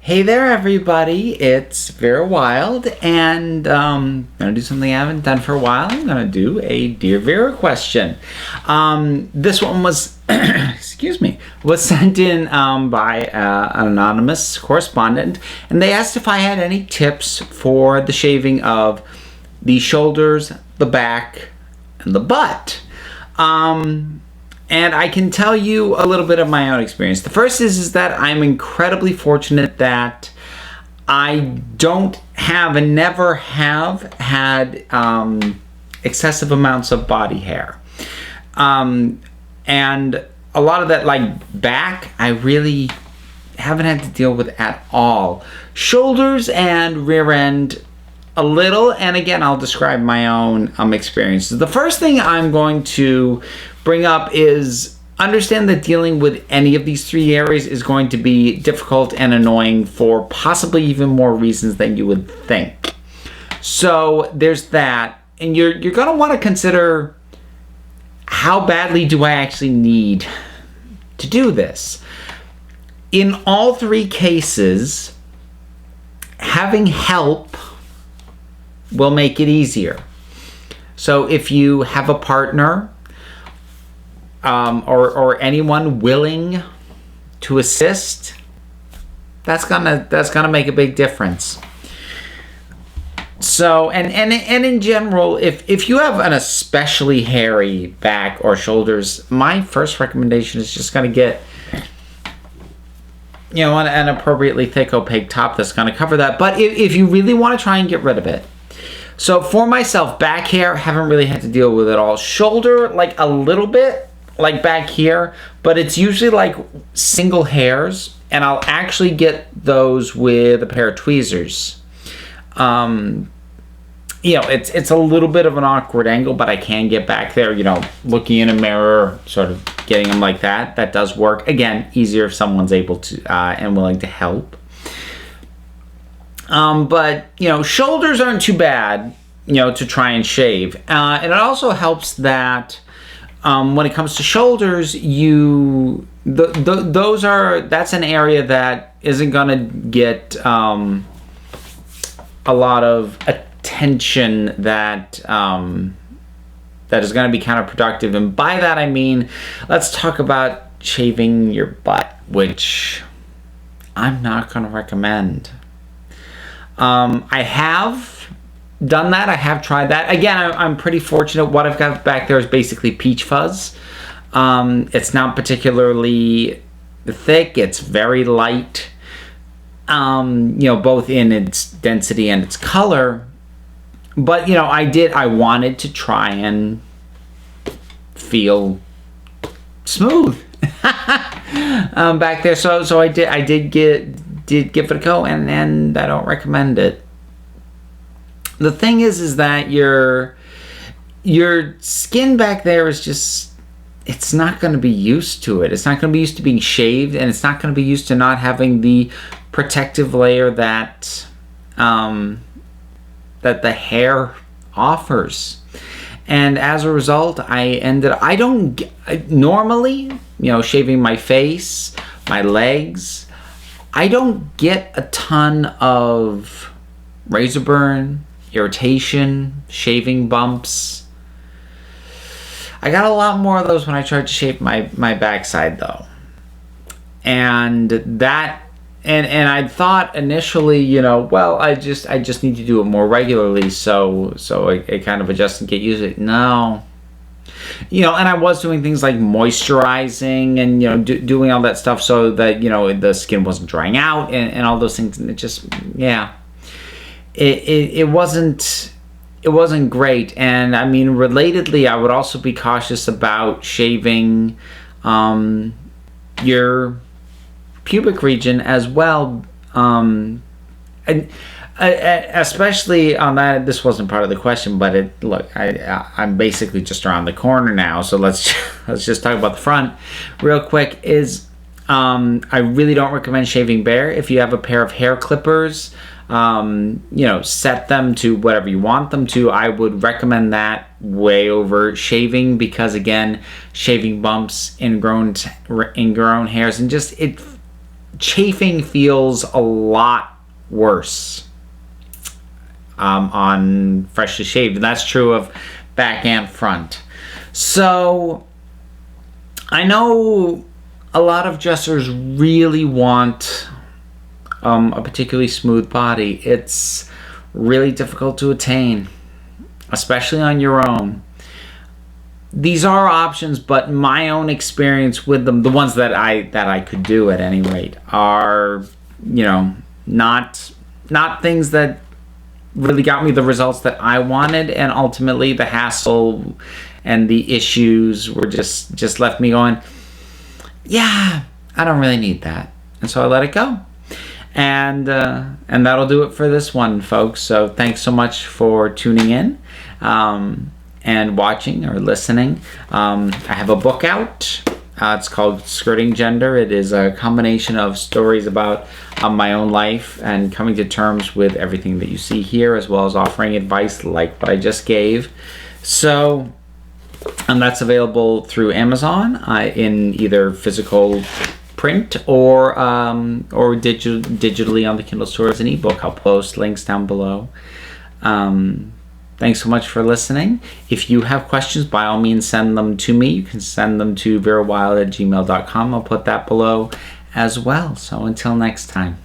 Hey there, everybody. It's Vera Wylde, and I'm going to do something I haven't done for a while. I'm going to do a Dear Vera question. This one was, excuse me, was sent in by an anonymous correspondent, and they asked if I had any tips for the shaving of the shoulders, the back, and the butt. And I can tell you a little bit of my own experience. The first is that I'm incredibly fortunate that I don't have and never have had excessive amounts of body hair. And a lot of that, like back, I really haven't had to deal with at all. Shoulders and rear end, a little, and again, I'll describe my own experiences. The first thing I'm going to bring up is understand that dealing with any of these three areas is going to be difficult and annoying for possibly even more reasons than you would think. So there's that, and you're going to want to consider how badly do I actually need to do this. In all three cases, having help will make it easier. So if you have a partner or anyone willing to assist, that's gonna make a big difference. So and in general, if you have an especially hairy back or shoulders, my first recommendation is just gonna get an appropriately thick opaque top that's gonna cover that. But if you really want to try and get rid of it, so for myself, back hair, haven't really had to deal with it all. Shoulder, like a little bit, like back here, but it's usually like single hairs, and I'll actually get those with a pair of tweezers. It's a little bit of an awkward angle, but I can get back there, looking in a mirror, sort of getting them like that. That does work. Again, easier if someone's able to and willing to help. But shoulders aren't too bad, to try and shave. And it also helps that when it comes to shoulders, that's an area that isn't gonna get a lot of attention that is gonna be counterproductive. And by that I mean, let's talk about shaving your butt, which I'm not gonna recommend. I have done that. I have tried that. Again, I'm pretty fortunate. What I've got back there is basically peach fuzz. It's not particularly thick. It's very light, both in its density and its color. But, I wanted to try and feel smooth back there. So I did give it a go, and I don't recommend it. The thing is that your skin back there is just, it's not going to be used to it. It's not going to be used to being shaved, and it's not going to be used to not having the protective layer that the hair offers. And as a result, normally, shaving my face, my legs, I don't get a ton of razor burn, irritation, shaving bumps. I got a lot more of those when I tried to shave my backside, though. And that, and I thought initially, I just need to do it more regularly, so I kind of adjust and get used to it. No. And I was doing things like moisturizing and, doing all that stuff so that, the skin wasn't drying out and all those things. And it just, it wasn't great. And I mean, relatedly, I would also be cautious about shaving your pubic region as well. Especially on that, this wasn't part of the question, but I'm basically just around the corner now, so let's just talk about the front real quick. I really don't recommend shaving bare. If you have a pair of hair clippers, set them to whatever you want them to. I would recommend that way over shaving, because again, shaving bumps, ingrown hairs, and just chafing feels a lot worse on freshly shaved, and that's true of back and front. So I know a lot of dressers really want a particularly smooth body. It's really difficult to attain, especially on your own. These are options, but my own experience with them, the ones that I could do at any rate, are, you know, not things that really got me the results that I wanted, and ultimately the hassle and the issues were just left me going, yeah, I don't really need that, and so I let it go. And that'll do it for this one, folks. So thanks so much for tuning in and watching or listening. I have a book out. It's called Skirting Gender. It is a combination of stories about my own life and coming to terms with everything that you see here, as well as offering advice like what I just gave. So, and that's available through Amazon in either physical print or digitally on the Kindle store as an ebook. I'll post links down below. Thanks so much for listening. If you have questions, by all means send them to me. You can send them to verawylde@gmail.com. I'll put that below as well. So until next time.